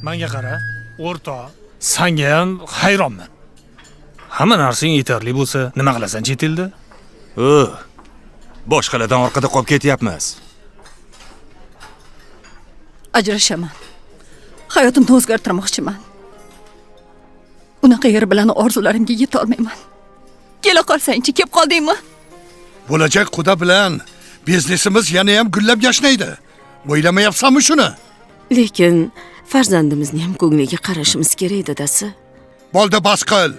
Menga qara, o'rtoq, senga ham hayronman. Hamma narsang yetarli bo'lsa, nima qilasan chet elda? Boshqalardan orqada qolib ketyapmiz. Ajrashaman. Hayotimni o'zgartirmoqchiman. Unaqa yer bilan orzularimga yeta olmayman. Kela qolsang-chi, kelib qoldingmi? Bo'lajak Xudo bilan biznesimiz yana ham gullab yashnaydi. O'ylamayapsanmi shuni? Lekin farzandimizni ham ko'ngliga qarashimiz kerak dadasi. Bo'ldi, bas qil.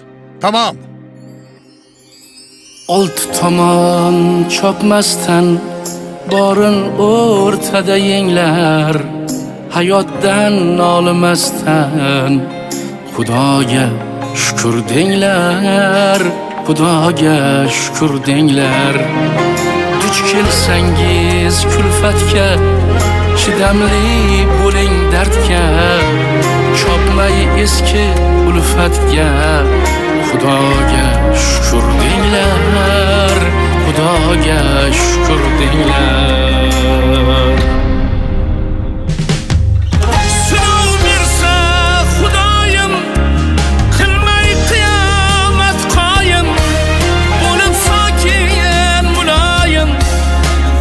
Tamom. Olt tomon chopmasdan borin o'rtada yenglar, hayotdan nolimasdan Xudoga shukr denglar, Xudoga shukr denglar. Duch kelsangiz kulfatga, chidamli bo'ling dardga, chopmay eski ulfatga Xudoga shukr denglar, Xudoga shukr denglar. Sinov bersa Xudoyim, qilmay qiyomat qoyim, bo'lib sokin muloyim,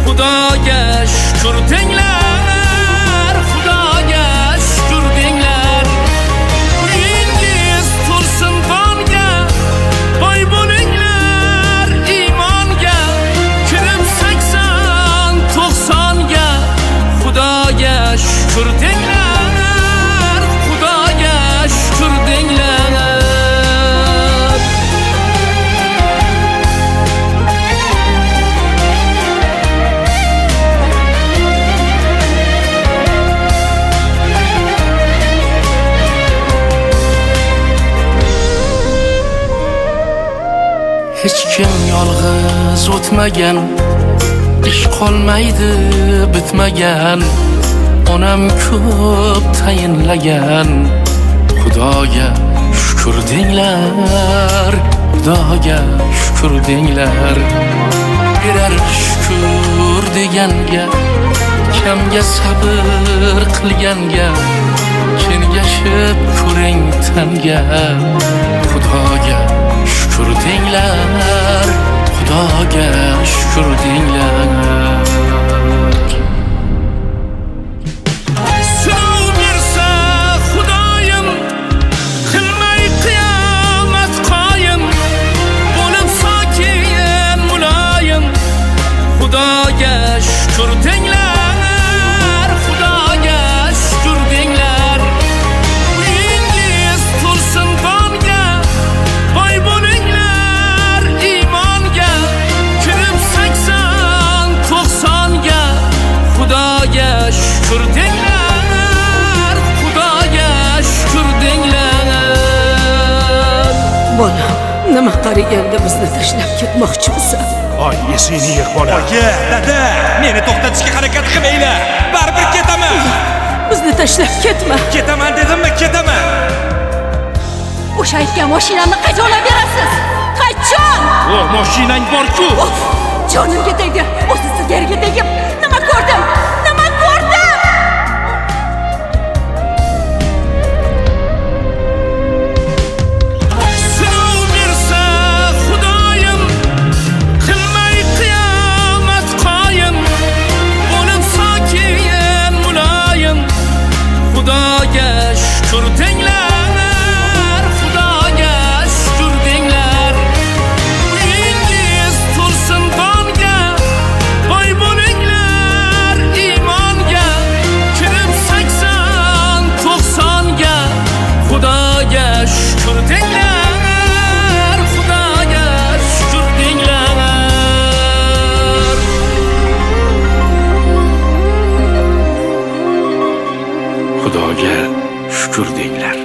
Xudoga shukr denglar, Xudoga shukr denglar. Uyingiz to'lsin qonga, boy bo'linglar iymonga, kirib 80-90ga, Xudoga shukr denglar, Xudoga shukr denglar. Hech kim yolg'iz o'tmagan, ish qolmaydi bitmagan, onam ko'p tayinlagan, Xudoga shukr denglar, Xudoga shukr denglar. Birar shukr deganga, kamga sabr qilganga, kengashib ko'ring tanga, Xudoga shukr denglar, Xudoga shukr denglar. Sinov bersa Xudoyim, qilmay qiyomat qoyim, bo'lib sokin muloyim, Xudoga shukr denglar, Xudoga shukr denglar. Uyingiz to'lsin qonga, boy bo'linglar iymonga, kirib 80-90ga, Xudoga shukr denglar, Xudoga shukr denglar. Bolam, nima qaraganda bizni tashlab ketmoqchimisan? Voy, esingni yiq bola. Dada, meni to'xtatishga harakat qilmanglar. Baribir ketaman. Bizni tashlab ketma. Ketaman dedimmi, ketaman. O'sha aytgan mashinamni qachon olib berasiz? Qachon? Mashinang bor-ku. Jonimga tegdi. O'zi sizga yerga tegib, nima ko'rdim? Nima ko'rdim? Sinov bersa Xudoyim, qilmay qiyomat qoyim, bo'lib sokin muloyim, Xudoga shukr denglar, Xudoga shukr denglar. Uyingiz to'lsin qonga, boy bo'linglar iymonga, kirib 80-90ga, Xudoga shukr denglar, Xudoga shukr denglar. Xudoga shukr denglar.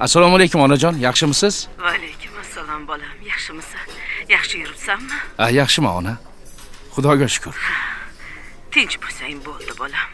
Assalomu alaykum onajon, yaxshimisiz? Va alaykum assalom bolam, yaxshimisan? Yaxshi yuribsanmi? Yaxshiman ona. Xudoga shukr. Tinch bo'lsang bo'ldi bolam.